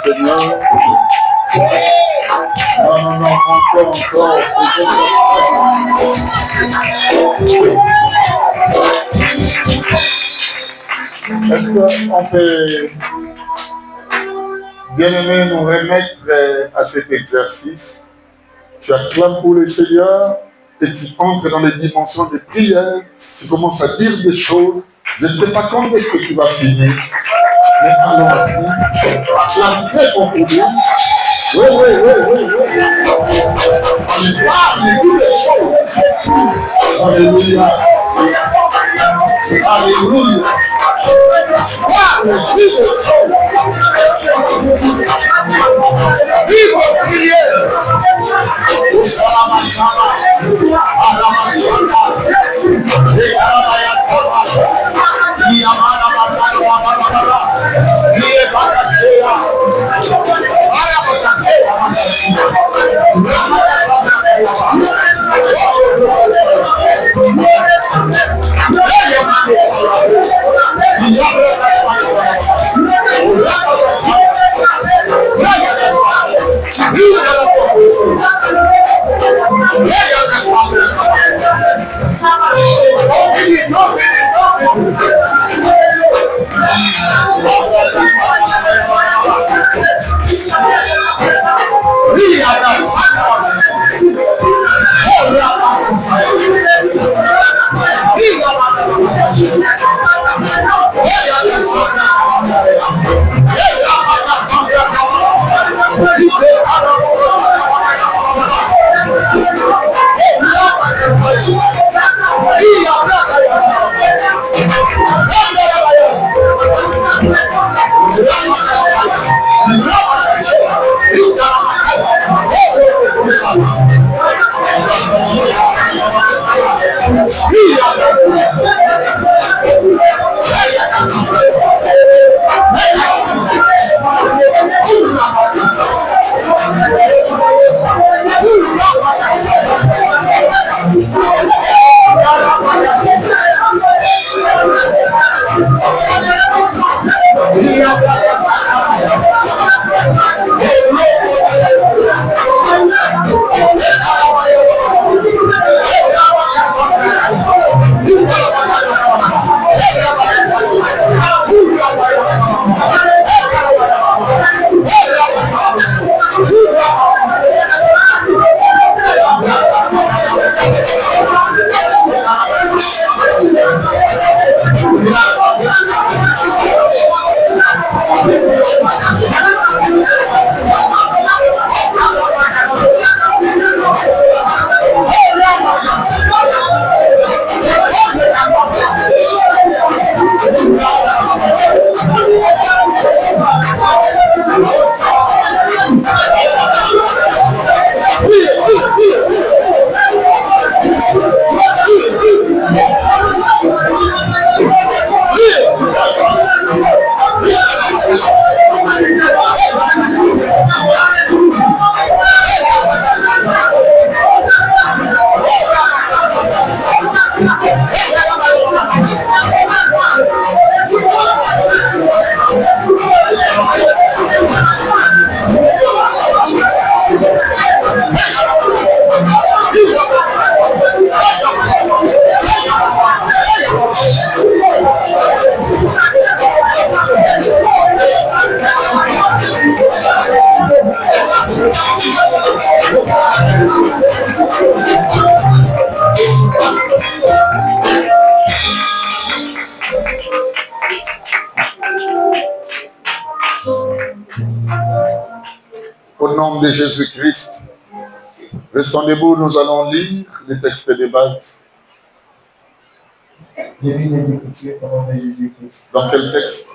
Seigneur. Non, encore. Est-ce qu'on peut, bien aimé, nous remettre à cet exercice? Tu acclames pour le Seigneur et tu entres dans les dimensions de prière. Tu commences à dire des choses. Je ne sais pas quand est-ce que tu vas finir. Mais allons-y. Acclame très fort pour Dieu. Oui. On parle de toutes les choses. Alléluia. Parle de toutes les choses. Vive prière. Au nom de Jésus-Christ, restons debout, nous allons lire les textes de base. J'ai lu les Écritures au nom de Jésus-Christ. Dans quel texte?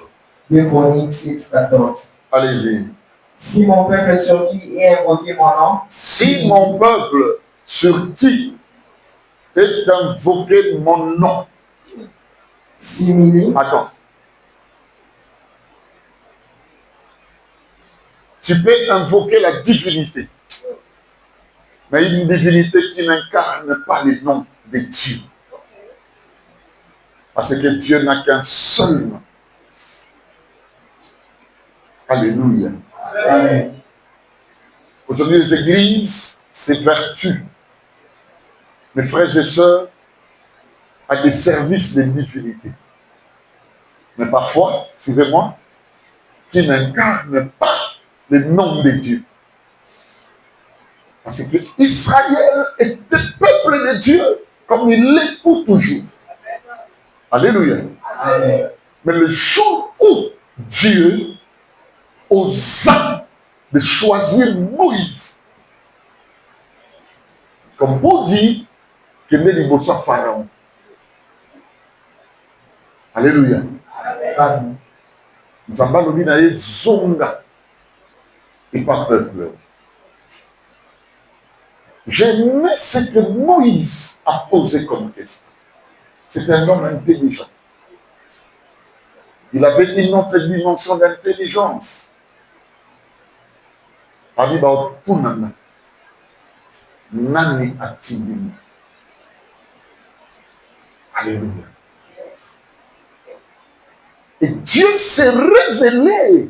2 Chroniques 6, 14. Allez-y. Si mon peuple sur qui est invoqué mon nom, si mon peuple sur qui est invoqué mon nom, attends. Tu peux invoquer la divinité, mais une divinité qui n'incarne pas le nom de Dieu. Parce que Dieu n'a qu'un seul nom. Alléluia. Amen. Aujourd'hui, les églises, c'est vertu. Mes frères et sœurs, à des services de divinité. Mais parfois, suivez-moi, qui n'incarnent pas le nom de Dieu. Parce que Israël était peuple de Dieu, comme il l'est pour toujours. Alléluia. Amen. Mais le jour où Dieu osa de choisir Moïse, comme pour dire que nous sommes Pharaon. Alléluia. Amen. Nzamba lobi na ye zonga et pas peuple. J'aimais ce que Moïse a posé comme question. C'est un homme intelligent. Il avait une autre dimension d'intelligence. Arriba otunana. Nani atibini. Alléluia. Et Dieu s'est révélé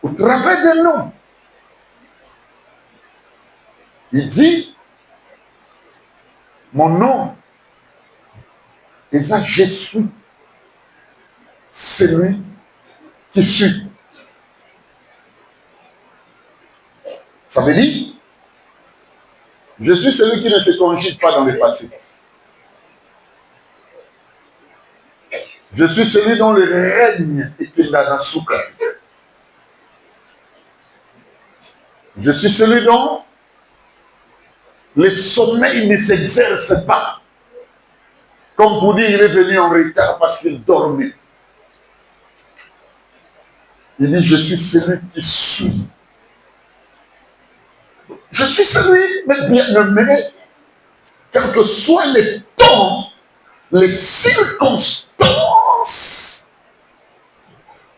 au travers de nous. Il dit, mon nom, et ça je suis celui qui suis. Ça veut dire, je suis celui qui ne se congite pas dans le passé. Je suis celui dont le règne est dans la souka. Je suis celui dont le sommeil ne s'exerce pas. Comme pour dire, il est venu en retard parce qu'il dormait. Il dit, je suis celui qui suis. Je suis celui, mais bien nommé, quel que soit le temps, les circonstances,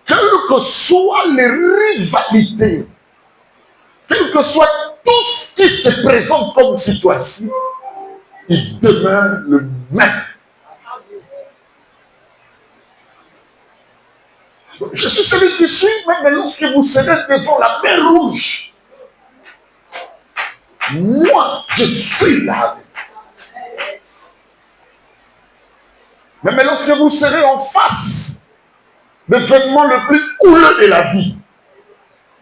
quelles que soient les rivalités, quel que soit tout ce qui se présente comme situation, il demeure le même. Je suis celui qui suis, même lorsque vous serez devant la mer rouge. Moi, je suis là. Mais lorsque vous serez en face de l'événement le plus houleux de la vie,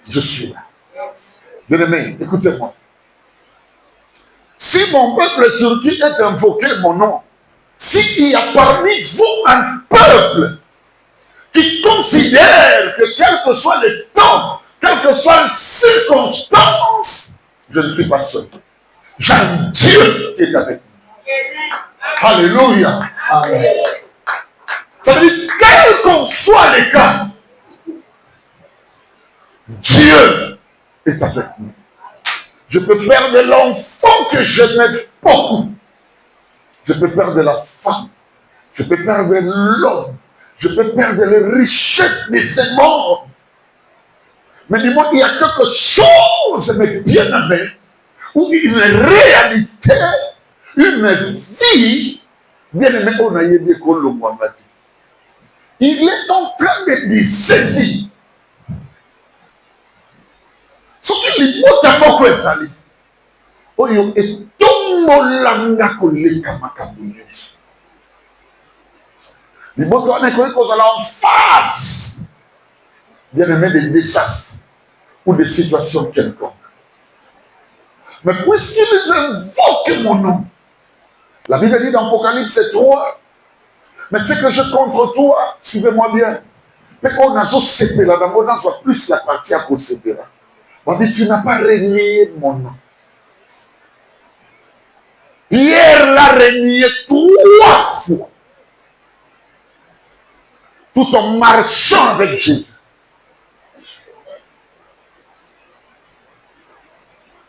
je suis là. Bien-aimé, écoutez-moi. Si mon peuple sur qui est invoqué mon nom, s'il y a parmi vous un peuple qui considère que quel que soit le temps, quelle que soit les circonstances, je ne suis pas seul. J'ai un Dieu qui est avec moi. Alléluia. Amen. Ça veut dire, quel qu'en soit les cas, Dieu est avec nous. Je peux perdre l'enfant que j'aimais beaucoup. Je peux perdre la femme. Je peux perdre l'homme. Je peux perdre les richesses de ce monde. Mais dis-moi, il y a quelque chose, mes bien-aimés, où une réalité, une vie, bien-aimé, on a eu des colons, il est en train de dire ceci. Ce qui lui montre à beaucoup est sali. Oyo et tomolanga koleka makabuyos. Les motos en école qu'on a en face, bien-aimé, des désastres ou des situations quelconques. Mais puisqu'ils invoquent mon nom, la Bible dit dans Apocalypse 3, mais ce que je contre toi, suivez-moi bien, mais on a séparé là, on a plus la partie à séparer. On dit, tu n'as pas renié mon nom. Pierre l'a renié 3 fois, tout en marchant avec Jésus.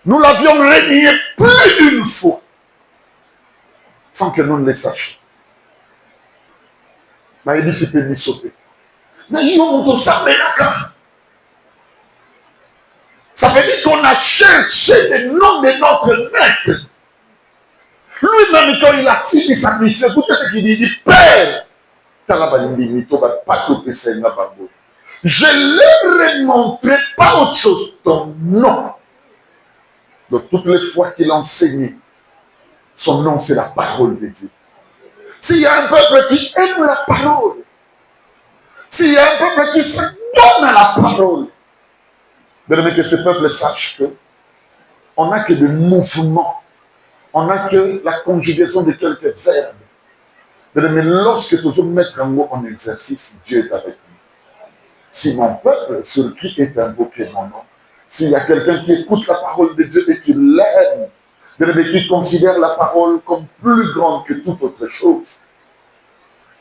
Nous l'avions renié plus d'une fois, sans que nous ne le sachions. Mais il dit, c'est peut sauter. Mais il y a tout ça, mais là, ça veut dire qu'on a cherché le nom de notre maître. Lui-même, quand il a fini sa mission, écoutez ce qu'il dit, il dit, Père, Je leur ai montré pas autre chose, ton nom. Donc toutes les fois qu'il enseignait, son nom c'est la parole de Dieu. S'il y a un peuple qui aime la parole, s'il y a un peuple qui se donne à la parole, bien que ce peuple sache que on n'a que des mouvements, on n'a que la conjugaison de quelques verbes. Mais lorsque tu veux mettre un mot en exercice, Dieu est avec nous. Si mon peuple, sur qui est invoqué mon nom, s'il y a quelqu'un qui écoute la parole de Dieu et qui l'aime, mais qui considère la parole comme plus grande que toute autre chose,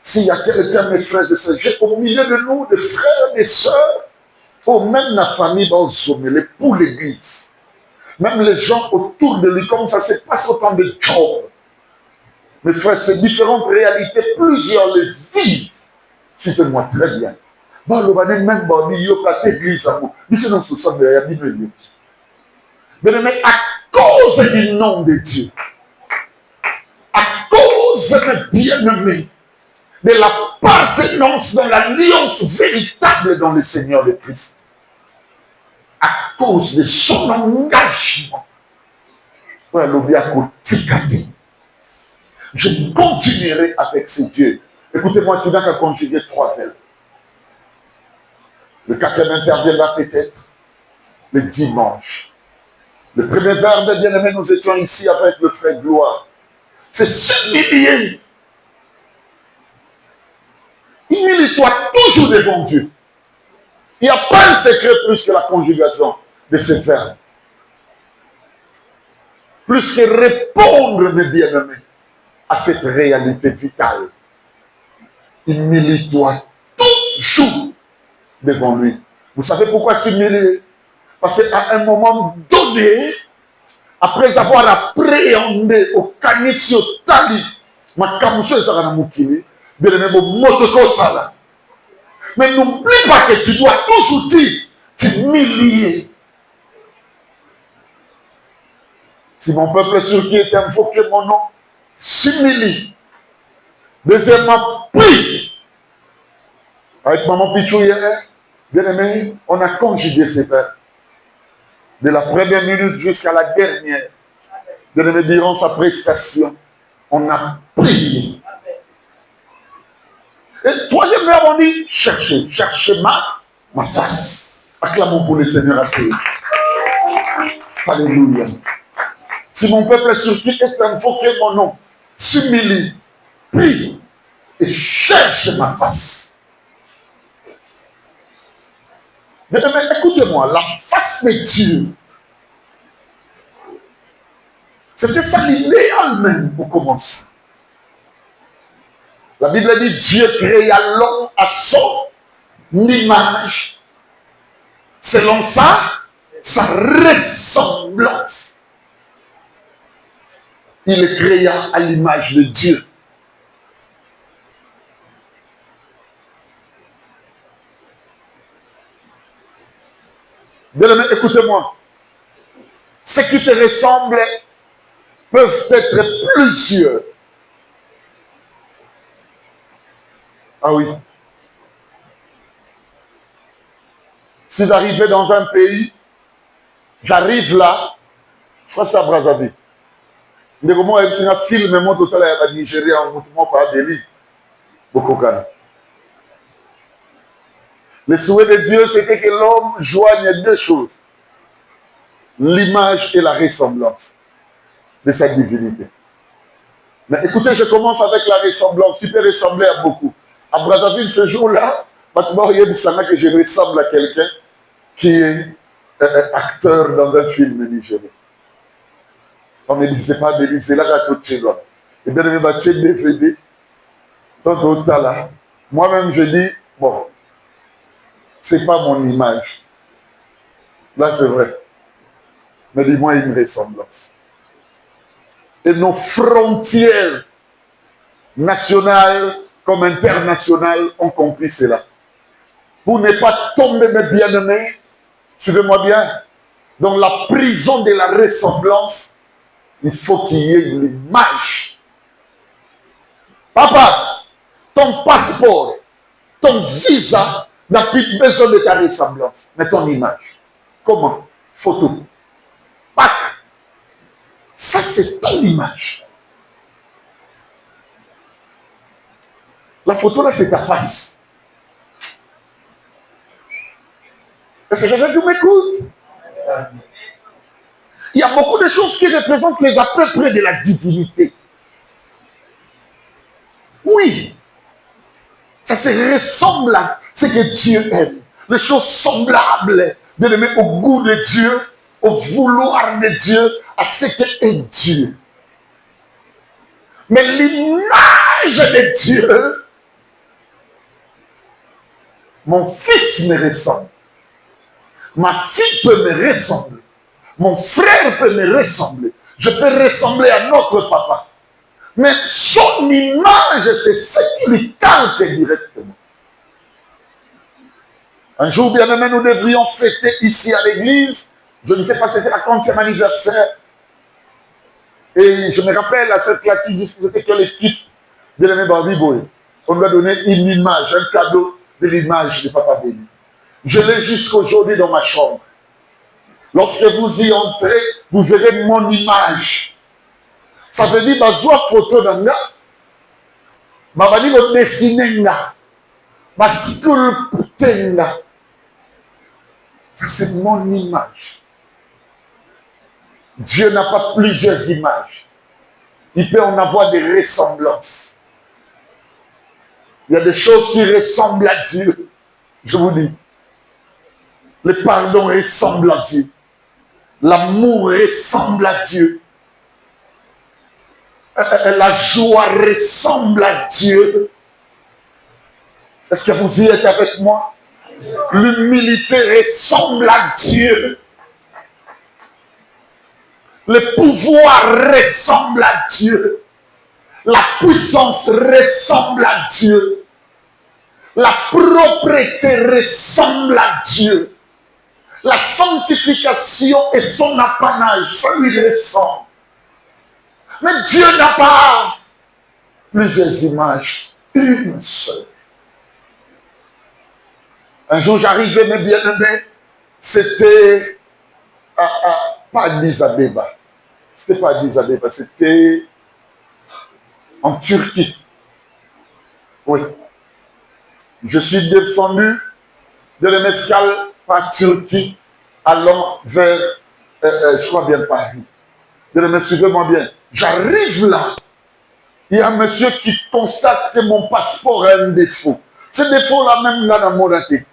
s'il y a quelqu'un, mes frères et sœurs, j'ai au milieu de nous des frères, des sœurs, ou même la famille dans les pour l'église, même les gens autour de lui, comme ça se passe autant de jobs. Mes frères, ces différentes réalités, plusieurs les vivent. Suivez-moi très bien. Même l'église, mais à cause du nom de Dieu, à cause de bien-aimés, de l'appartenance dans l'alliance véritable dans le Seigneur de Christ, à cause de son engagement, je continuerai avec ces dieux. Écoutez-moi, tu n'as qu'à conjuguer 3 verbes. Le 4e interviendra peut-être le dimanche. Le premier verbe, bien aimé, nous étions ici avec le frère Gloire. C'est s'humilier. Humilie-toi toujours devant Dieu. Il n'y a pas un secret plus que la conjugation de ces verbes. Plus que répondre, mes bien-aimés, à cette réalité vitale. Humilie-toi toujours devant lui. Vous savez pourquoi s'humilier? Parce qu'à un moment donné, après avoir appréhendé au canisio tali, ma kamuso ezara mukili, bien aimé motoko sala. Mais n'oublie pas que tu dois toujours dire, t'humilier. Si mon peuple sur qui est invoqué mon nom s'humilie. Deuxièmement, prie. Avec maman Pichou hier, bien aimé, on a conjugué ces verbes. De la première minute jusqu'à la dernière, bien aimé, durant sa prestation, on a prié. Et troisième verbe, on dit chercher. Chercher ma face. Acclamons pour le Seigneur assez. Alléluia. Si mon peuple sur qui est invoqué mon nom s'humilie, prie et cherche ma face. Mais écoutez-moi, la face de Dieu, c'était ça l'idéal même pour commencer. La Bible dit Dieu créa l'homme à son image, selon sa ressemblance. Il le créa à l'image de Dieu. Bien-aimé, écoutez-moi. Ce qui te ressemble peuvent être plusieurs. Ah oui. Si j'arrivais dans un pays, j'arrive là, je crois que c'est à Brazzaville. Mais comment est-ce un film mais moi total à Nigeria en mouvement par Delhi, Bokokana. Le souhait de Dieu, c'était que l'homme joigne 2 choses. L'image et la ressemblance de sa divinité. Mais écoutez, je commence avec la ressemblance. Tu peux ressembler à beaucoup. À Brazzaville, ce jour-là, que je ressemble à quelqu'un qui est acteur dans un film nigérien. On ne disait pas de c'est là qu'à tout chez toi. Et bien, il va chez DVD. Moi-même, je dis, bon, c'est pas mon image. Là, c'est vrai. Mais dis-moi une ressemblance. Et nos frontières nationales comme internationales ont compris cela. Pour ne pas tomber, mes bien-aimés, suivez-moi bien, dans la prison de la ressemblance, il faut qu'il y ait une image. Papa, ton passeport, ton visa n'a plus besoin de ta ressemblance, mais ton image. Comment? Photo. Pac. Ça, c'est ton image. La photo, là, c'est ta face. Est-ce que quelqu'un qui m'écoute? Il y a beaucoup de choses qui représentent les à peu près de la divinité. Oui. Ça se ressemble à ce que Dieu aime. Les choses semblables, bien aimé, au goût de Dieu, au vouloir de Dieu, à ce qu'est Dieu. Mais l'image de Dieu, mon fils me ressemble. Ma fille peut me ressembler. Mon frère peut me ressembler. Je peux ressembler à notre papa. Mais son image, c'est ce qui lui calque directement. Un jour, bien aimé, nous devrions fêter ici à l'église. Je ne sais pas, c'était la 40e anniversaire. Et je me rappelle à cette platine, c'était quelle équipe, bien aimé Barbie Boy. On lui a donné une image, un cadeau de l'image de Papa Béni. Je l'ai jusqu'aujourd'hui dans ma chambre. Lorsque vous y entrez, vous verrez mon image. Ça veut dire, ma photo d'anga, ma mani va dessiner nga, ma sculpter nga. Ça, c'est mon image. Dieu n'a pas plusieurs images. Il peut en avoir des ressemblances. Il y a des choses qui ressemblent à Dieu. Je vous dis. Le pardon ressemble à Dieu. L'amour ressemble à Dieu. La joie ressemble à Dieu. Est-ce que vous y êtes avec moi? L'humilité ressemble à Dieu. Le pouvoir ressemble à Dieu. La puissance ressemble à Dieu. La propreté ressemble à Dieu. La sanctification et son apanage, ça lui ressemble. Mais Dieu n'a pas plusieurs images, une seule. Un jour, j'arrivais, mes bien-aimés, c'était pas à Addis Abeba. C'était pas à Addis Abeba, c'était en Turquie. Oui. Je suis descendu de l'Emescal par Turquie, allant vers, je crois bien Paris. Suivez-moi bien. J'arrive là. Il y a un monsieur qui constate que mon passeport a un défaut. Ce défaut-là, même là dans mon raté.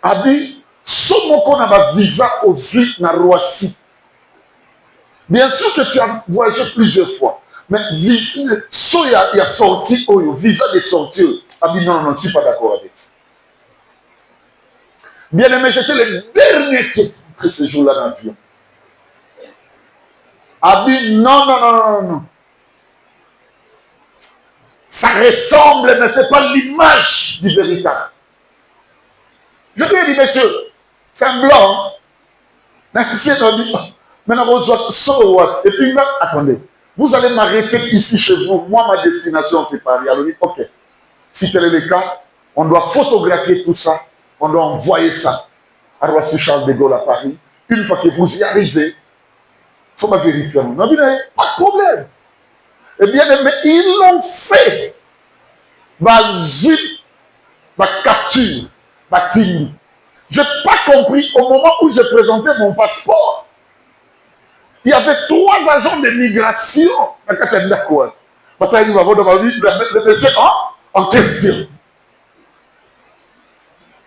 A dit, somme qu'on a ma visa aux huit na Roissy. Bien sûr que tu as voyagé plusieurs fois. Mais so il y a sorti, visa de sortie. A dit, non, je ne suis pas d'accord avec ça. Bien aimé, j'étais le dernier qui est rentré ce jour-là dans l'avion. A dit, non. Ça ressemble, mais ce n'est pas l'image du véritable. Je lui ai dit, monsieur, c'est un blanc. Et puis, attendez, vous allez m'arrêter ici chez vous. Moi, ma destination, c'est Paris. Alors, il dit, ok. Si tel est le cas, on doit photographier tout ça. On doit envoyer ça à Roissy Charles de Gaulle à Paris. Une fois que vous y arrivez, il faut me vérifier. Non, pas de problème. Eh bien, mais ils l'ont fait. Ma zip, ma capture, ma tini. Je n'ai pas compris au moment où j'ai présenté mon passeport. Il y avait 3 agents de migration. Le monsieur en question.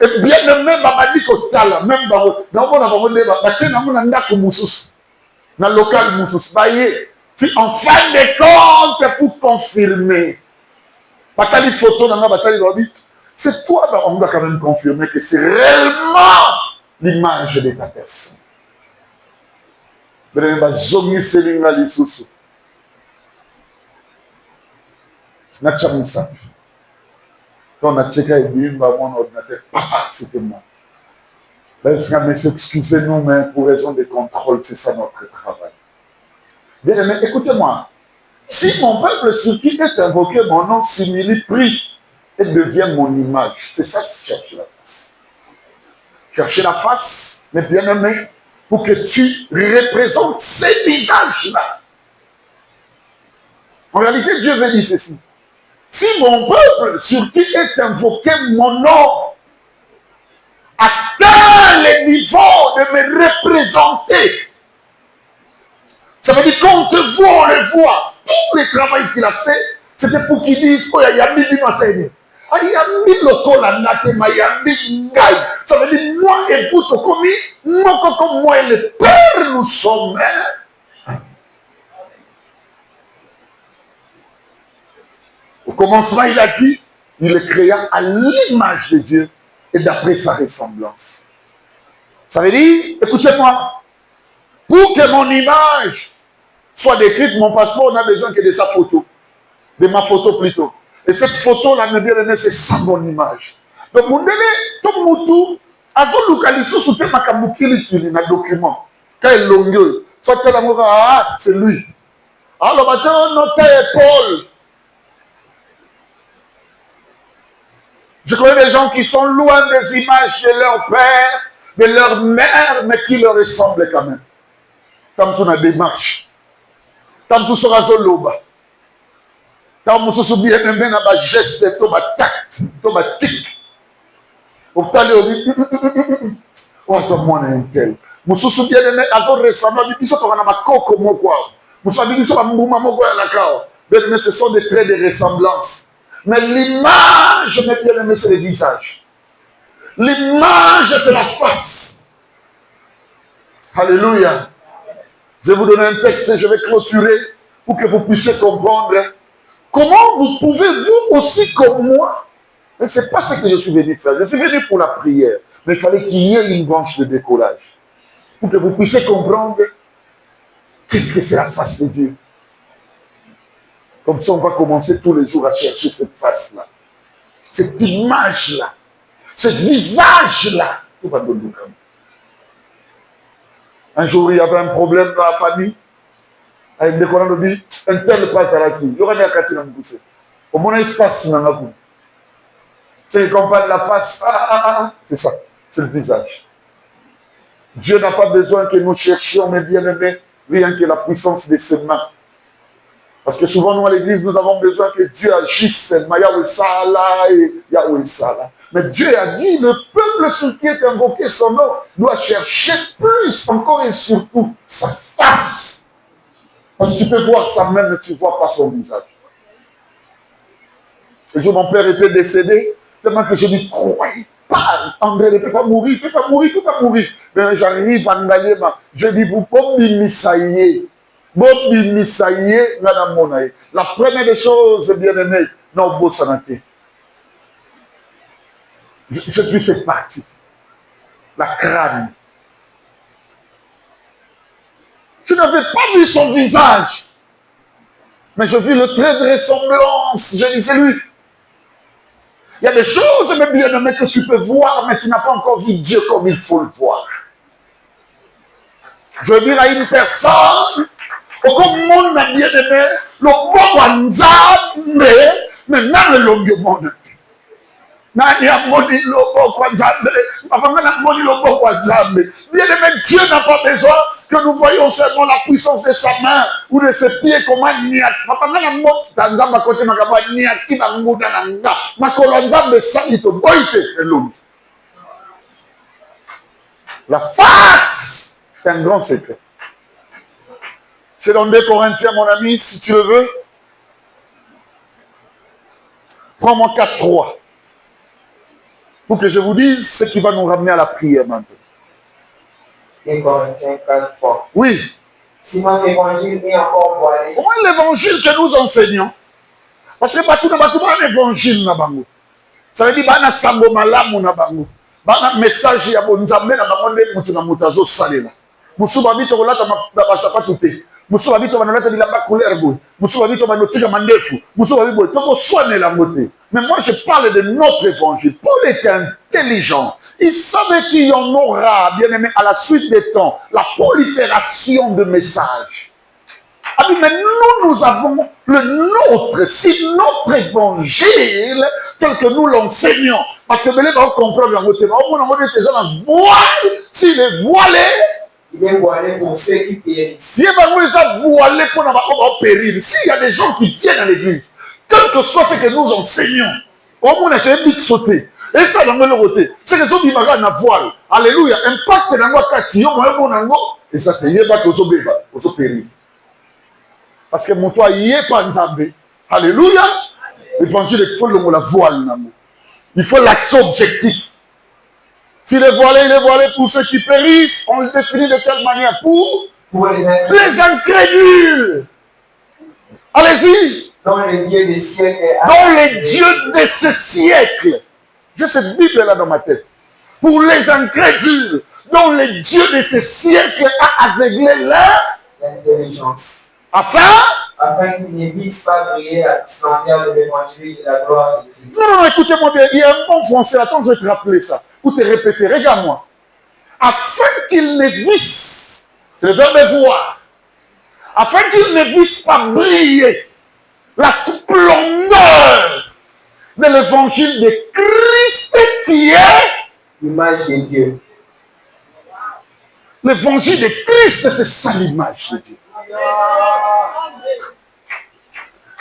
Et bien même, m'a dit que tala, même dans le local Moussous. Si en fin de compte, pour confirmer, Batali photo, c'est toi, on doit quand même confirmer que c'est réellement l'image de ta personne. Quand on a checké avec mon ordinateur, papa, c'était moi. Excusez-nous, mais pour raison de contrôle, c'est ça notre travail. Bien aimé, écoutez-moi. Si mon peuple sur qui est invoqué, mon nom simili prie et devient mon image. C'est ça que je cherche la face. chercher la face, mais bien aimé, pour que tu représentes ces visages-là. En réalité, Dieu veut dire ceci. Si mon peuple, sur qui est invoqué mon nom, atteint le niveau de me représenter, ça veut dire qu'on te voit, on le voit. Tout le travail qu'il a fait, c'était pour qu'il dise, oh, il y a mis Binossé. Ah, il y a mis le col à Natema, il y a mis Ngaï. Ça veut dire, moi et vous, Tokomi, moi et le Père, nous sommes. Au commencement, il a dit, il le créa à l'image de Dieu et d'après sa ressemblance. Ça veut dire, écoutez-moi, pour que mon image soit décrite, mon passeport n'a besoin que de sa photo, de ma photo plutôt. Et cette photo-là, me bien aimé, c'est ça mon image. Donc, mon donné, tout le monde, azo localiser sous tes makamukili kili na document. Quand il longue, soit que l'amour, ah, c'est lui. Alors, maintenant, notre épaule. Je connais des gens qui sont loin des images de leur père, de leur mère, mais qui leur ressemblent quand même. Comme sur la démarche. Comme sur ce raso loba. Comme sur ce bien aimé dans ma geste, dans ma tact, dans ma tic. Au tal oh, ça moi un tel. Mususu bien aimé, azo ressemble, biso to na makoko moko. Mususu biso ba mbuma moko ya la kao. Bien aimé, ce sont des traits de ressemblance. Mais l'image, mes bien-aimés, c'est le visage. L'image, c'est la face. Alléluia. Je vais vous donner un texte et je vais clôturer pour que vous puissiez comprendre comment vous pouvez, vous aussi comme moi, mais ce n'est pas ce que je suis venu faire. Je suis venu pour la prière. Mais il fallait qu'il y ait une branche de décollage. Pour que vous puissiez comprendre qu'est-ce que c'est la face de Dieu. Comme ça, on va commencer tous les jours à chercher cette face-là. Cette image-là. Ce visage-là. Tout va donner comme. Un jour, il y avait un problème dans la famille. Avec des colons de vie, un tel passe à la clé. Il y aura des acatives dans le poussé. Au moins, il face dans la boue. C'est qu'on parle de la face. C'est ça. C'est le visage. Dieu n'a pas besoin que nous cherchions, mais bien aimé, rien que la puissance de ses mains. Parce que souvent, nous, à l'église, nous avons besoin que Dieu agisse. Mais Dieu a dit, le peuple sur qui est invoqué son nom doit chercher plus, encore et surtout, sa face. Parce que tu peux voir sa main, mais tu ne vois pas son visage. Le jour où mon père était décédé, tellement que je ne croyais pas. André ne peut pas mourir, il ne peut pas mourir, il ne peut pas mourir. Mais j'arrive à Ngaye, je dis, vous pouvez m'imisailler. La première des choses, bien aimé, non, beau santé. J'ai vu cette partie. La crâne. Je n'avais pas vu son visage. Mais j'ai vu le trait de ressemblance. Je dis, c'est lui. Il y a des choses, même bien aimé, que tu peux voir, mais tu n'as pas encore vu Dieu comme il faut le voir. Je veux dire à une personne, comme monde n'a bien aimé, le bon Nzambe, mais n'a le long monde. Nani a moni le bon Nzambe, papa n'a moni le bon Nzambe. Bien aimé, Dieu n'a pas besoin que nous voyons seulement la puissance de sa main ou de ses pieds comment niat. Papa n'a moni Nzambe côté makaba niati banguda nanga. Makolo Nzambe salito boite elongi. La face, c'est un grand secret. C'est dans 2 Corinthiens, mon ami, si tu le veux. Prends-moi 4.3. Pour que je vous dise ce qui va nous ramener à la prière maintenant. 2 Corinthiens 4.3. Oui. Si mon évangile est encore voilé. Comment l'évangile que nous enseignons? Parce que partout dans un évangile, ça veut dire qu'il y a un sambo malamu na bango. Bana message ya bonzambe na bango nde mutu na mutazo salela. Musu babito kolata basapatu te. Musu babito banolata bilamba couleur boy. Musu babito banotika mandefu. Musu babito toko soigner la beauté. Mais moi je parle de notre évangile. Paul était intelligent. Il savait qu'il y en aura, bien aimé, à la suite des temps, la prolifération de messages. Mais nous avons le nôtre. Si notre évangile, tel que nous l'enseignons, parce que nous comprendre la voile, s'il est voilé, il est voilé pour ceux qui périssent. Dieu va nous voilé pour nous périr. S'il y a des gens qui viennent à l'église, quel que soit ce que nous enseignons, au moins on a fait vite sauter. Et ça, dans le côté, c'est que ceux qui m'ont la voile. Alléluia. Impact dans le quartier, et ça fait yéba que vous périr. Parce que mon toit y est pas nzambé. Alléluia. L'évangile, il faut la voile. Il faut l'accès objectif. S'il est voilé pour ceux qui périssent. On le définit de telle manière pour les incrédules. Allez-y. Dans les dieux des siècles. Dans les dieux de ce siècle. J'ai cette Bible-là dans ma tête. Pour les incrédules, dont le Dieu de ce siècle a aveuglé leur intelligence. Afin qu'ils ne puissent pas briller la splendeur de l'évangile et la gloire de Christ. Non, écoutez-moi bien. Il y a un bon français. Attends, je vais te rappeler ça. Ou te répéter. Regarde-moi. Afin qu'ils ne vissent, c'est le verbe voir. Afin qu'ils ne vissent pas briller la splendeur de l'évangile de Christ qui est l'image de Dieu. L'évangile de Christ, c'est ça l'image de Dieu.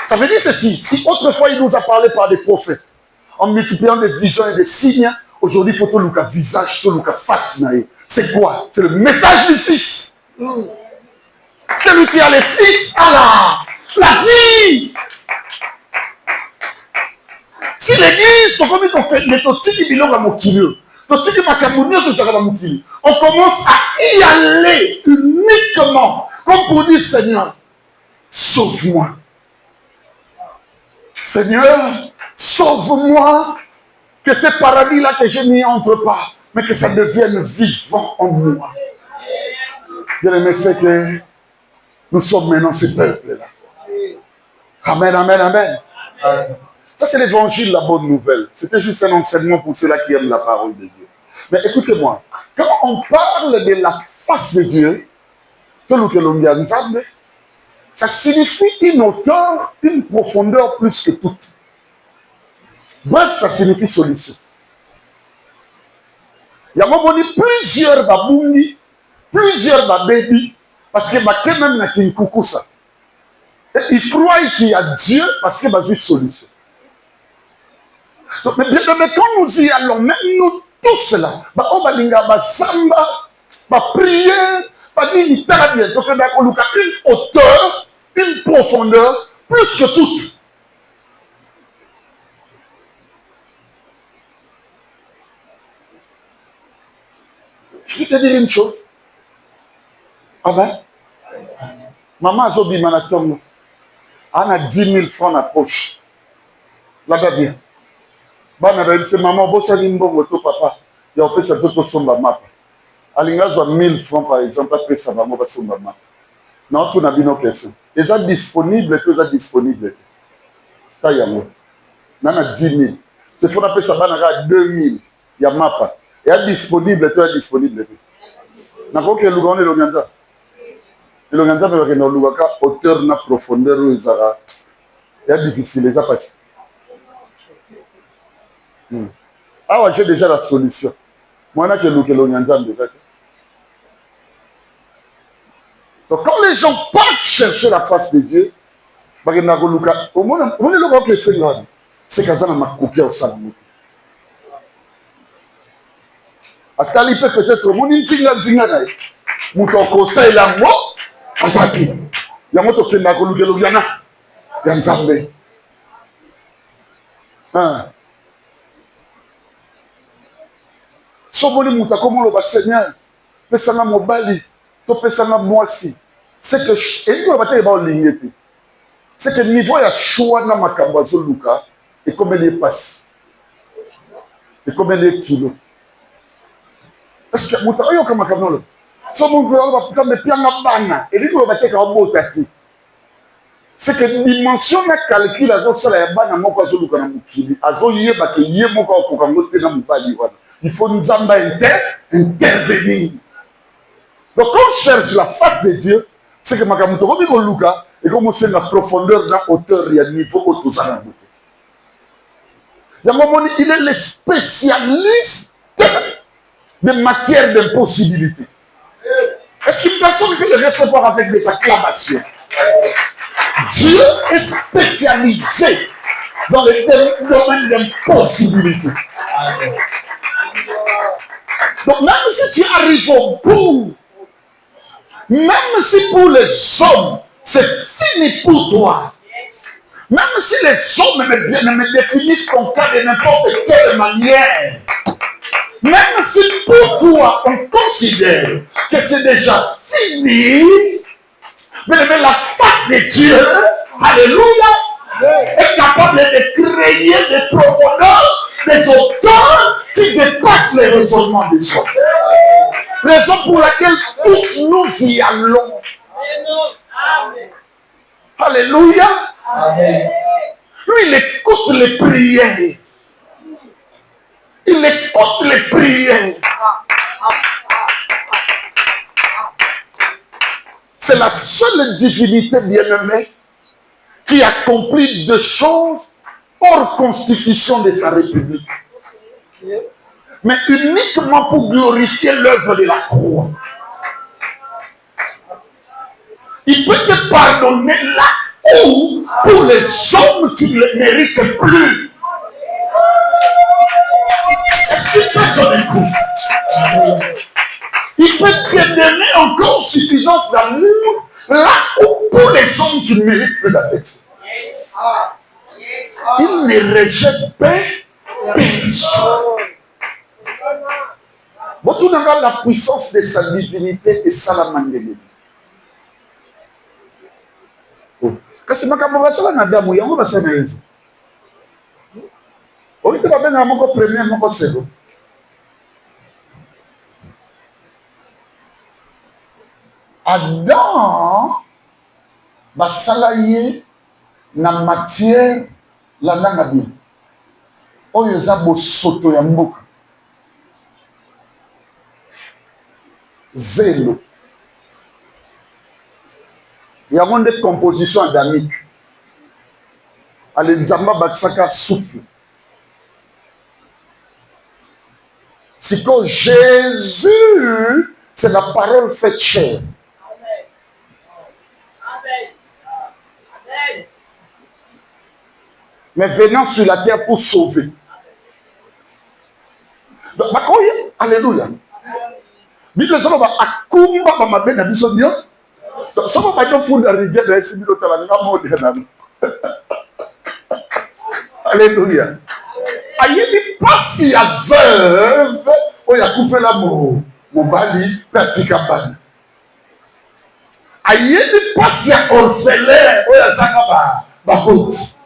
Ça veut dire ceci. Si autrefois il nous a parlé par des prophètes, en multipliant des visions et des signes, aujourd'hui il faut tout le visage, tout le face. C'est quoi? C'est le message du Fils. Celui qui a le Fils a la vie. Si l'église, on commence à y aller uniquement, comme pour dire Seigneur, sauve-moi. Seigneur, sauve-moi, que ce paradis-là que je n'y entre pas, mais que ça devienne vivant en moi. Bien-aimé, c'est que nous sommes maintenant ce peuple-là. Amen, amen, amen. Ça, c'est l'évangile, la bonne nouvelle. C'était juste un enseignement pour ceux-là qui aiment la parole de Dieu. Mais écoutez-moi, quand on parle de la face de Dieu, ça signifie une hauteur, une profondeur plus que toute. Bref, ça signifie solution. Il y a plusieurs babounis, plusieurs babébis, parce que même n'a qu'une coucou ça. Et ils croient qu'il y a Dieu parce qu'il y a une solution. Donc, mais quand nous y allons, même nous tous là, on va prier, une hauteur, une profondeur, plus que toute. Je vais te dire une chose. Ah ben, maman a zobi manatongo. Elle a 10 000 francs dans la poche. Là-bas bien. C'est maman, bossa limbo, papa. Il y a un peu ça pour son map. Alinga soit 1000 francs par exemple, après ça va moi son map. Non, tout n'a pas de question. Ils sont disponibles, tout est disponible. Ça y est, moi. Nana 10 000. C'est faut appeler ça banara 2000. Il y a map. Il y a disponible, tout est disponible. N'a pas que le grand l'Ouganda. L'Ouganda peut que dans l'Ougaka hauteur na profondeur où ils a. Il y a difficile, les a passé. Ah ouais, j'ai déjà la solution. Moi, je n'ai que l'Ouganda déjà. Donc quand les gens partent chercher la face de Dieu, au moins, c'est que ça m'a copié au salon. Atali peut-être mon intinga dinga muto conseil la mo azaki ya moto kenda ko lugelo yana ya nzambe so boni muta ko mo ba Seigneur pesanga mobali to pesanga mwasi c'est que et nous ba te ba lingeti c'est que niveau ya choix na makambo zo luka et combien de passe et combien de kilos. Est-ce que muta oyo kama kamolo so mon gros va putain me pianga bana et dit ko ba te ka botaki c'est que dimension na calcul azo sala ya bana moko azo luka na mukili azo yeba ke ye moko ko ka ngote na mubali wana il faut nzamba intervenir. Donc quand on cherche la face de Dieu c'est que makamuto ko bi ko luka Et comme c'est la profondeur, dans hauteur, il y a niveau où tout ça. Il est le spécialiste de matière d'impossibilité. Est-ce qu'une personne peut le recevoir avec des acclamations? Dieu est spécialisé dans les domaines d'impossibilité. Donc même si tu arrives au bout, même si pour les hommes, c'est fini pour toi, même si les hommes ne me définissent ton cas de n'importe quelle manière, même si pour toi, on considère que c'est déjà fini, mais la face de Dieu, alléluia, est capable de créer des profondeurs, des hauteurs qui dépassent les raisonnements des hommes. Raison pour laquelle tous nous y allons. Alléluia. Lui, il écoute les prières. Il écoute les prières. C'est la seule divinité bien-aimée qui accomplit des choses hors constitution de sa République. Mais uniquement pour glorifier l'œuvre de la croix. Il peut te pardonner là où, pour les hommes, tu ne le mérites plus. Est-ce qu'une personne écoute? Il peut te donner encore suffisance d'amour là où, pour les hommes, tu ne mérites plus d'affection. Il ne rejette pas personne. Bon, tout d'abord, la puissance de sa divinité et sa la mandele. Kasi makambo basala na damu yango basala na yesu. Olite babenga moko premier moko second. Adam basala ye na matière la nanga bien. Oyo za bosoto ya mboka. Zélo. Il y a une de composition adamique. Allez, Nzamba Batsaka souffle. C'est que Jésus, c'est la parole faite chair. Mais venant sur la terre pour sauver. Donc, alléluia. Bible solo ba akumba ba mabena biso bien. Solo ba do funda rigueur de ese bilo tala nga mo de na. Alléluia. Ayebi pasi ya veuve oya kufela mo mobali pratika bana. Ayebi pasi ya orphelin oya sanga ba boti.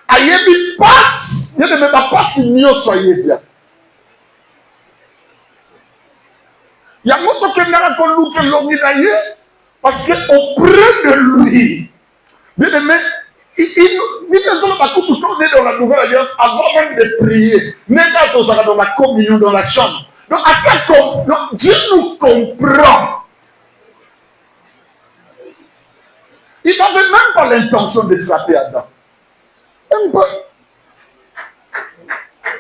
Ayebi pasi, ne me ba pasi nyoso ayebia. Il y a beaucoup qui n'a pas connu que l'homme parce qu'auprès de lui, bien aimé, il dans la nouvelle alliance avant même de prier, même quand dans la communion, dans la chambre. Donc, Dieu nous comprend. Il n'avait même pas l'intention de frapper Adam. Même pas.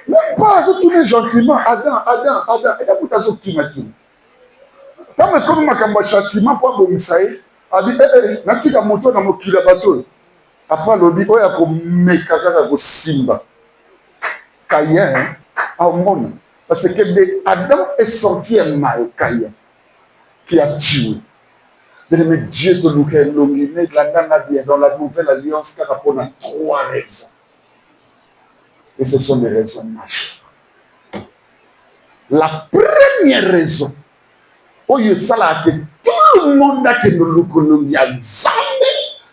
Même pas, je tournais gentiment. Adam, et là, vous avez qui m'a dit. Quand comme ma châtiment pour Bomisaï, a dit natika moto na mokila bato. Après lobi oya ko mekaka ko simba. Caïn a mon parce que Adam est sorti un mal Caïn qui a tué. Mais Dieu de nous a illuminé dans la nouvelle alliance car on a 3 raisons. Et ce sont des raisons majeures. La première raison, tout le monde a que nous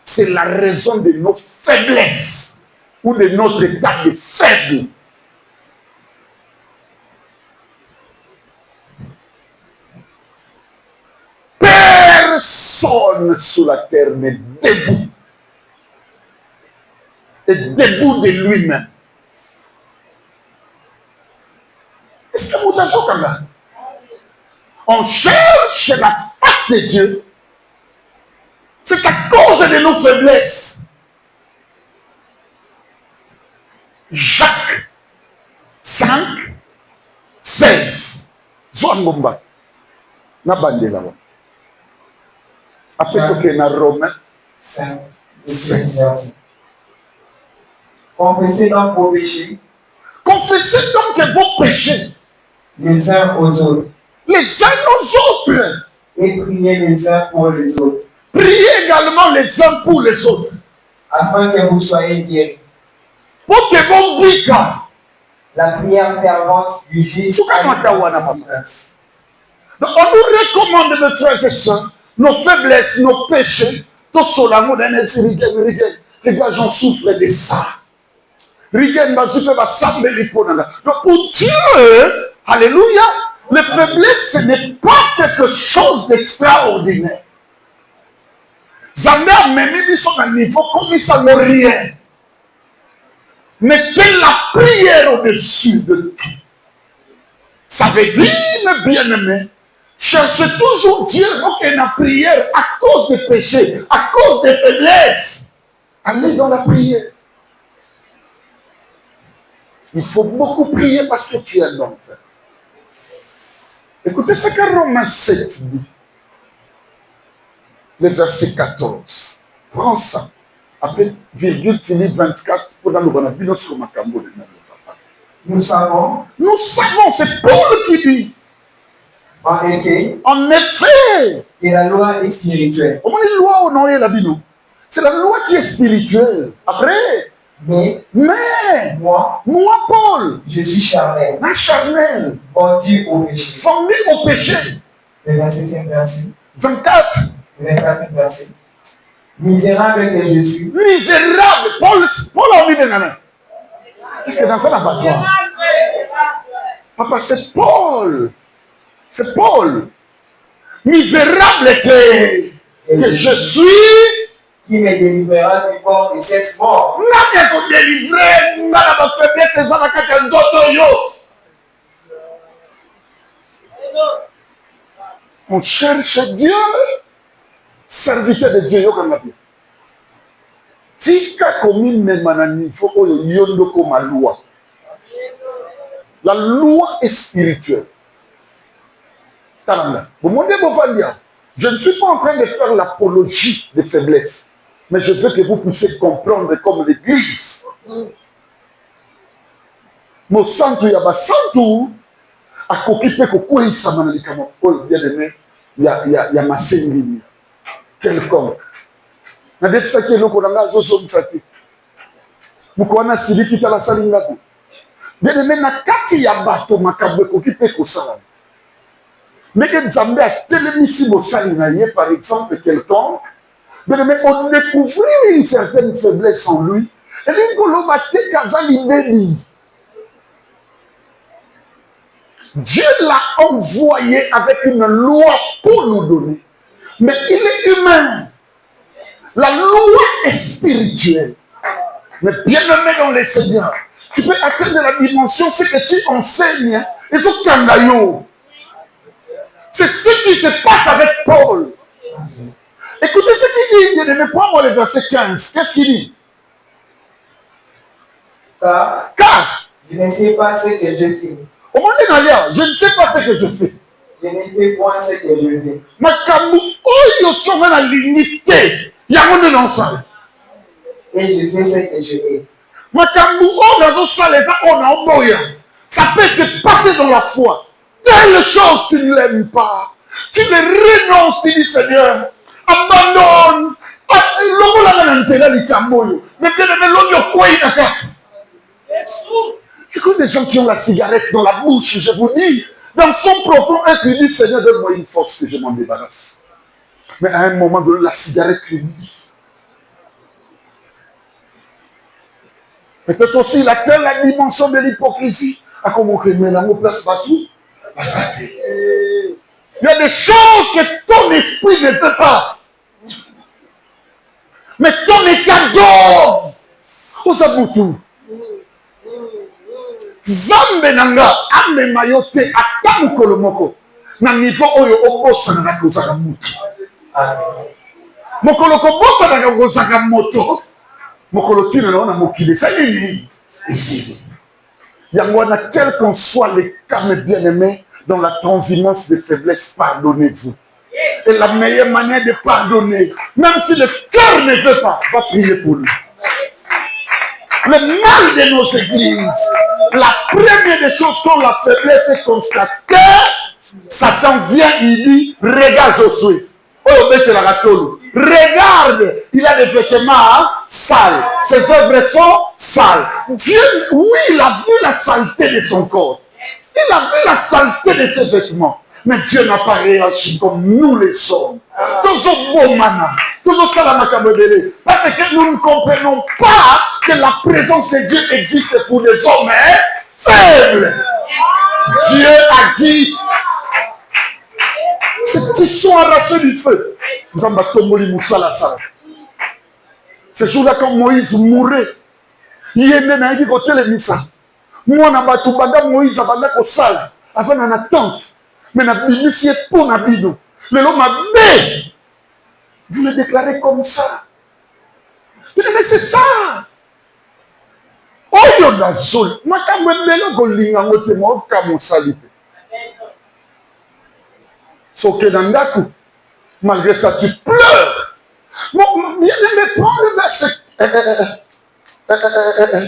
c'est la raison de nos faiblesses ou de notre état de faible. Personne sur la terre n'est debout. Et debout de lui-même. Est-ce que vous avez comme ça? On cherche la face de Dieu. C'est à cause de nos faiblesses. Jacques 5, 16. Zouangomba. Na bandela wa. Après que na Romain 5, 16. Confessez donc vos péchés. Confessez donc vos péchés. Les uns aux autres. Les uns aux autres. Et priez les uns pour les autres. Priez également les uns pour les autres. Afin que vous soyez guéris. Pour que bon bika. La prière fervente du juste. Donc on nous recommande, mes frères et sœurs, nos faiblesses, nos péchés. Tout cela, regarde, j'en souffre de ça. Donc pour Dieu, alléluia, les faiblesses, ce n'est pas quelque chose d'extraordinaire. Zambé a même mis son niveau comme il s'en rien. Mettez la prière au-dessus de tout. Ça veut dire, mes bien-aimés, cherchez toujours Dieu pour que la prière, à cause des péchés, à cause des faiblesses, allez dans la prière. Il faut beaucoup prier parce que tu es dans l'enfer. Écoutez ce que Romains 7 dit. Le verset 14. Prends ça. Après, virgule, tu lis 24 pour dans le bon avis. Nous savons, c'est Paul qui dit. en effet, que la loi est spirituelle. C'est la loi qui est spirituelle. Après, mais moi, Paul, je suis charnel. Vendu au péché. Au péché. Le 27e verset. 24. Le 24e verset. Misérable que je suis. Misérable. Paul a mis des nanas. Est-ce que dans ça, la bataille? Papa, c'est Paul. C'est Paul. Misérable que je suis. Qui me délivrera du corps de cette mort. On cherche Dieu. Serviteur de Dieu. Tika komi memana faut yondo comme la loi. La loi est spirituelle. Je ne suis pas en train de faire l'apologie des faiblesses. Mais je veux que vous puissiez comprendre comme l'Église. Mon santo yaba santo a kokipé koko isamana likamo Paul bien aimé ya masengi quelconque. Na defisa ki eloko na nga zozo misaki. Mukwana siliki tala salinga ko. Bien aimé na kati ya bato makambo kokipé ko sala. Mais que Nzambe a télémisi bosali na ye par exemple quelconque. Mais on découvrit une certaine faiblesse en lui. Et Dieu l'a envoyé avec une loi pour nous donner. Mais il est humain. La loi est spirituelle. Mais bien aimé dans les Seigneurs, tu peux atteindre la dimension, c'est que tu enseignes. Et ce kandayo. C'est ce qui se passe avec Paul. Écoutez ce qu'il dit, ne prends-moi le verset 15. Qu'est-ce qu'il dit? Car je ne sais pas ce que je fais. Au moment de je ne sais pas ce que je fais. Je ne fais point ce que je fais. Et je fais ce que je hais. Ça peut se passer dans la foi. Telle chose, tu ne l'aimes pas. Tu le renonces, tu dis Seigneur, abandonne. Mais bien aimé, je connais des gens qui ont la cigarette dans la bouche, je vous dis, dans son profond être, il dit Seigneur, donne-moi une force que je m'en débarrasse. Mais à un moment donné, la cigarette lui dit. Peut-être aussi, il atteint la dimension de l'hypocrisie. À comment que l'amour place partout. Il y a des choses que ton esprit ne fait pas. Mais ton état d'homme, aux aboutou. Zambe nanga ame mayote atamu kolomoko na niveau oyo obosa na kozaka mutu. Mokolo kobosa na kozaka moto. Mokolo tina na mokili ça nini ici. Yangwana, quel qu'en soit les cas, mes bien-aimés, dans la transhumance des faiblesses, pardonnez-vous. Et la meilleure manière de pardonner, même si le cœur ne veut pas, va prier pour lui. Le mal de nos églises, la première des choses quand la faiblesse est constatée, Satan vient, il dit, regarde Josué. Regarde, il a des vêtements sales. Ses œuvres sont sales. Dieu, oui, il a vu la saleté de son corps. Il a vu la saleté de ses vêtements. Mais Dieu n'a pas réagi comme nous les sommes. Toujours beau mana. Toujours salamakabodele. Parce que nous ne comprenons pas que la présence de Dieu existe pour les hommes faibles. Dieu a dit, ils sont arrachés du feu. Ce jour-là, quand Moïse mourait, il est né dans le côté de Missa. Moi, Moïse a bandé au sale, avant en attente. Mais la Bible, c'est pour la Bible. Le l'homme a bé. Vous le déclarez comme ça. Mais c'est ça. Oh, il y a la zone. Ma kamwembele golinga ngote mo kamusali. Sauf que dans Ndaku, malgré ça, tu pleures. Bon, bien aimé, prends le verset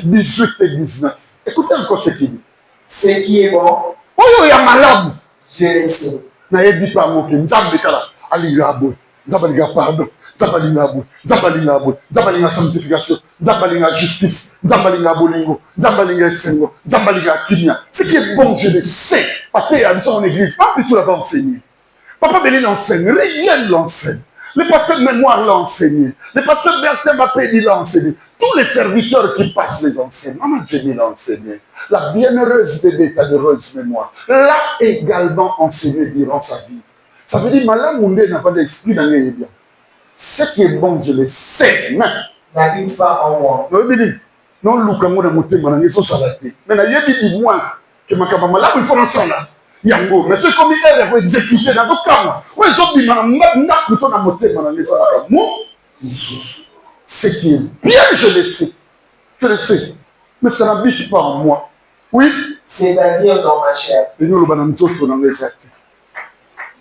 18 et 19. Écoutez encore ce qu'il dit. Ce qui est bon, Oh, il y a malade. je le sais. Na dit pas moqué. Nzambe kala. Ali yabo. Nzabalinga pardon. Nzabalinga abo. Nzabalinga abo. Nzabalinga sanctification. Nzabalinga justice. Nzabalinga bolingo. Nzabalinga esengo. Nzabalinga kimia. Ce qui est bon, je le sais. Papa, ils sont en église. Pas plus tu l'as enseigné. Papa Béli l'enseigne. Rien l'enseigne. Le pasteur Mémoire l'a enseigné. Le pasteur Bertin Mapéli l'a enseigné. Tous les serviteurs qui passent les enseignent. Maman Jenny l'a enseigné. La bienheureuse bébé heureuse mémoire l'a également enseigné durant sa vie. Ça veut dire, Malam Moundé n'a pas d'esprit dans les bien. Ce qui est bon, je le sais. Mais, n'habite pas en moi. non, Lukango n'a monté, mais ils sont salatés. Mais, il y moi que ma camarade, là, il faut en salat. Yango, mais c'est comme il est exécuté dans ce cas. Oui, ils ont dit, ce qui est bien, je le sais. Je le sais. Mais ça n'habite pas en moi. Oui. C'est-à-dire dans ma chair.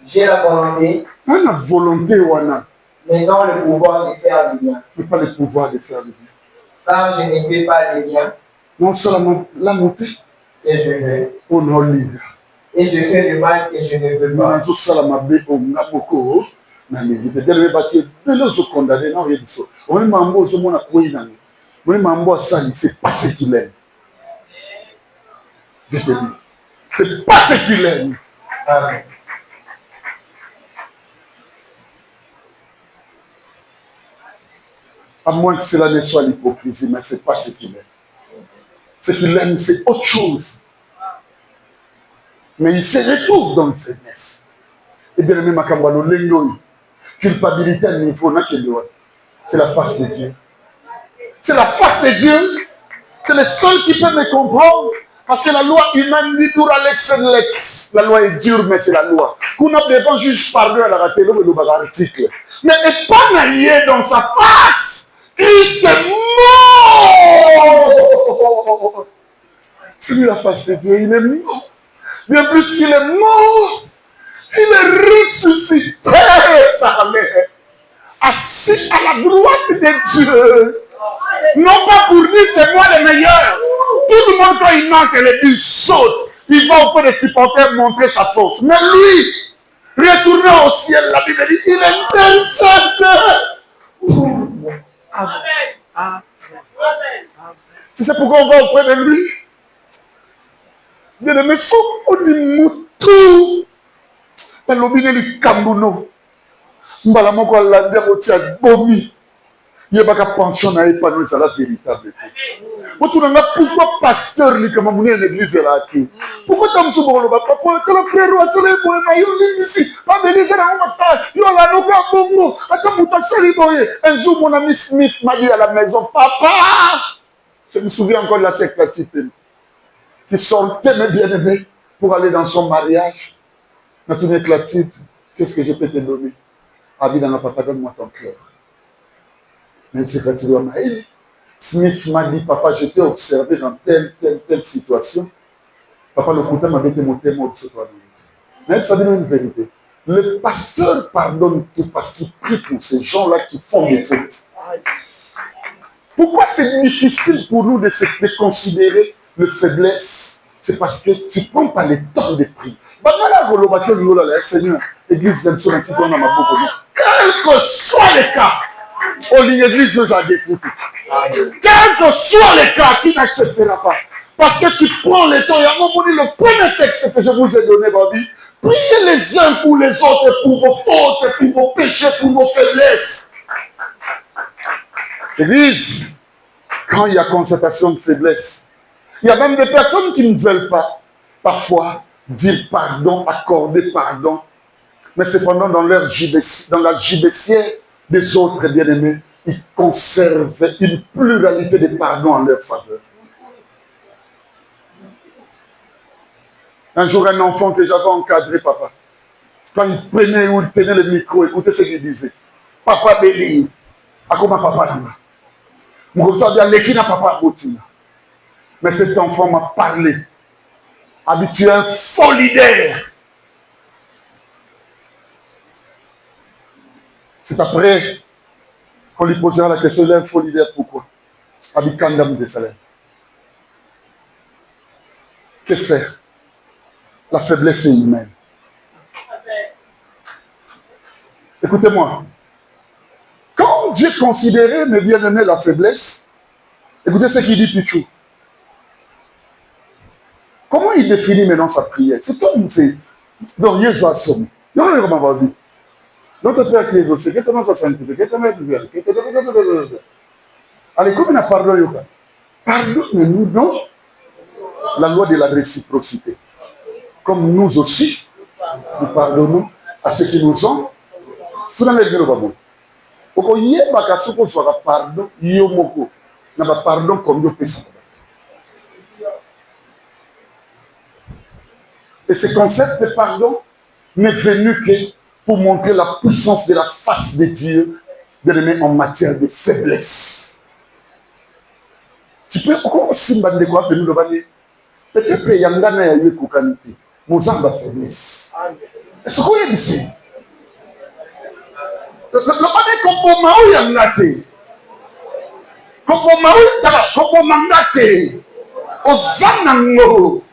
J'ai la volonté. La volonté, Wana. Mais non le pouvoir de faire du bien. Mais pas le pouvoir de faire du bien. Quand je ne fais pas le bien. Non seulement la montée. Et je veux. On a libre. Et je fais le mal que je ne veux pas. C'est pas ce qu'il aime. Je te dis. C'est pas ce qu'il aime. Amen. À moins que cela ne soit l'hypocrisie, mais ce n'est pas ce qu'il aime. Ce qu'il aime, c'est autre chose. Mais il se retrouve dans le faiblesse. Et bien aimé Makambalo, l'engoï, culpabilité à niveau, c'est la face de Dieu. C'est la face de Dieu. C'est le seul qui peut me comprendre. Parce que la loi humaine dit dura lex lex. La loi est dure, mais c'est la loi. Qu'on a devant juge pardon à la raté, l'article. Mais n'est pas naillé dans sa face. Christ est mort. C'est lui la face de Dieu, il est mort. Bien plus qu'il est mort, il est ressuscité, ça allait, assis à la droite de Dieu. Non pas pour dire c'est moi le meilleur. Tout le monde quand il manque, le but saute. Il va auprès des supporters montrer sa force. Mais lui, retournant au ciel, la Bible dit, il intercède. Amen. Amen. Tu sais pourquoi on va auprès de lui? Bien aimé, son moutou. Palomine li kambuno. Mbala moko alanda otia bomi. Yebaka pension na épanoui, c'est la véritable. Pourquoi pasteur li kama mouné l'église là qui? Pourquoi tam soubolo ba papa que le frère wa sele pour na yo ici. Pas venir na mata. Yo la no ka bongo. Ata muta seli boye. Un jour mon ami Smith m'a dit à la maison, papa. Je me souviens encore de la secrétaire qui sortait, mes bien-aimés, pour aller dans son mariage. Maintenant, Clatide, qu'est-ce que je peux te donner? Abi dans la papa, donne-moi ton cœur. Mais c'est quand il m'a dit, Smith m'a dit, papa, je t'ai observé dans telle situation. Papa, le côté m'avait été mon témoin sur toi. Mais ça dit une vérité. Le pasteur pardonne tout parce qu'il prie pour ces gens-là qui font des fautes. Pourquoi c'est difficile pour nous de considérer le faiblesse? C'est parce que tu ne prends pas le temps de prier. Seigneur, l'église de quel que soit le cas, l'église nous a détruits. Quel que soit le cas, qui n'acceptera pas. Parce que tu prends le temps. Il y a un moment donné, le premier texte que je vous ai donné, Babi, priez les uns pour les autres, pour vos fautes, pour vos péchés, pour vos faiblesses. Église, quand il y a constatation de faiblesse, il y a même des personnes qui ne veulent pas, parfois, dire pardon, accorder pardon. Mais cependant, dans la gibecière des autres bien-aimés, ils conservent une pluralité de pardons en leur faveur. Un jour, un enfant que j'avais encadré, papa, quand il prenait ou il tenait le micro, écoutez ce qu'il disait. Papa béni, à comment papa là-bas. Mais cet enfant m'a parlé. Habitué un solidaire. C'est après qu'on lui posera la question, il est un solidaire, pourquoi? Habikandam de salaire. Que faire? La faiblesse est humaine. Écoutez-moi. Quand Dieu considérait, mes bien-aimés, la faiblesse, écoutez ce qu'il dit, Pichou. Comment il définit maintenant sa prière? C'est comme c'est. Donc, Jésus a somme. Notre Père qui est aux cieux, que comment ça sanctifie? Allez, comme il a pardonné, pardonne-nous donc la loi de la réciprocité. Comme nous aussi, nous pardonnons à ceux qui nous ont. Tout dans les pardon. Pardon comme Dieu peut. Et ce concept de pardon n'est venu que pour montrer la puissance de la face de Dieu en matière de faiblesse. Tu peux encore aussi peut-être qu'il y a une kokanité. Mon âme de faiblesse. Est-ce que vous voyez ici? Le bani comme maou yangate. Comme maou tala, comme mangate. Ozanango.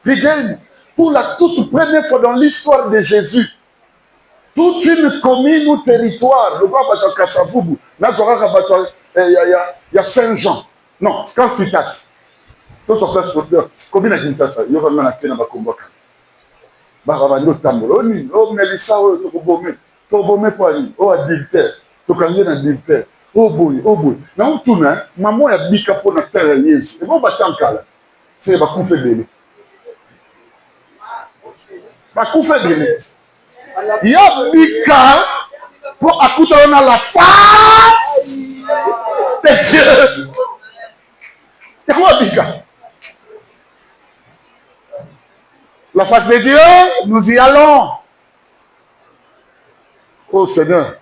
Regarde, pour la toute première fois dans l'histoire de Jésus, toute une commune ou territoire, le roi Bato Kassavubu, il y a Saint-Jean, non, quand c'est casse, tout se place pour dire, combien de Kinshasa, il y a vraiment un Kena Bakomboka. Baravando Tambolo, oh Melissa, oh Tobome Poani, oh adultère, Tokangen adultère. Oh boy, oh boy. Now tuna, maman ya bika pour na terre Yesu. Et bon batankala. C'est ba koufe bele. Ba koufe bele. Ya bika pour accouter dans la face de Dieu. Et quoi bika? La face de Dieu, nous y allons. Oh Seigneur.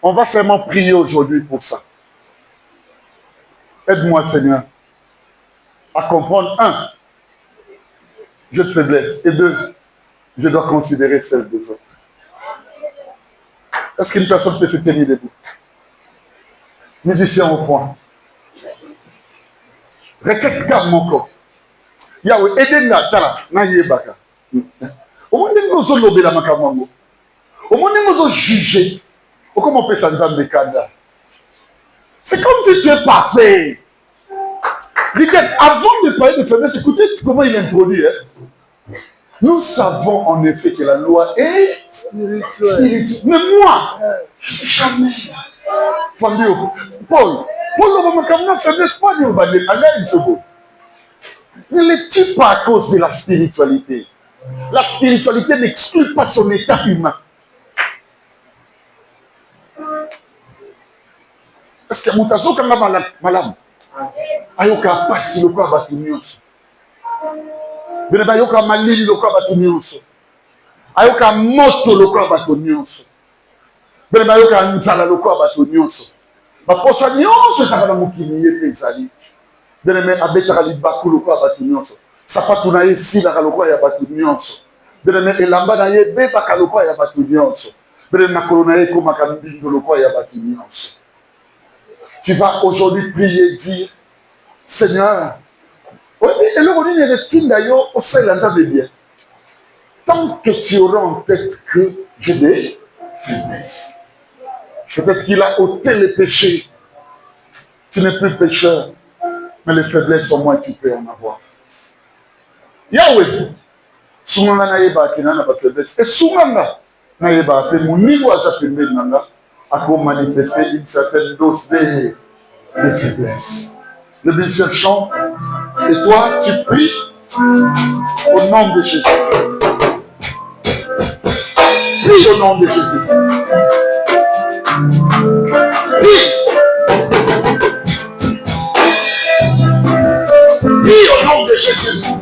On va seulement prier aujourd'hui pour ça. Aide-moi, Seigneur, à comprendre, un, j'ai de faiblesse, et deux, je dois considérer celle des autres. Est-ce qu'une personne peut se tenir debout? Musicien au point. Requête calme mon corps. Yahweh, aidez-la, tala, na yebaka. Au moins, nous allons lobby la makamango. Au moins, nous allons juger. Comment on peut s'en de Kanda? C'est comme si tu es parfait. Regarde, avant de parler de faiblesse, écoutez comment il introduit. Hein? Nous savons en effet que la loi est spirituelle. Mais moi, je suis jamais. Paul, faiblesse, pas une seconde. Ne l'est-il pas à cause de la spiritualité? La spiritualité n'exclut pas son état humain. Est-ce que Moutazo quand malade? Ayoka passe le quoi batunios. Bene bayoka malili lokola bato nyonso. Ayoka moto lokola bato nyonso. Bene bayoka nzala lokola bato nyonso. Baposa nyonso ezaka na mokili ye mpe ezali. Bene me abetaka libaku lokola bato nyonso. Sapatu na ye esilaka lokola ya bato nyonso. Bene me elamba na ye ebebaka lokola ya bato nyonso. Bene makolo na ye ekomaka mbindo lokola ya bato nyonso. Tu vas aujourd'hui prier, dire, Seigneur, et le rôle est d'ailleurs au sein de bien. Tant que tu auras en tête que j'ai des faiblesses, peut-être qu'il a ôté les péchés. Tu n'es plus pécheur, mais les faiblesses au moins tu peux en avoir. Yahweh, souvent na yeba qui n'a pas faiblesse, et souvent na yeba pe mon niveau à sa faiblesse nanga a comme manifester une certaine dose de faiblesse. Le musicien chante, et toi tu pries au nom de Jésus. Prie au nom de Jésus. Prie. Prie au nom de Jésus.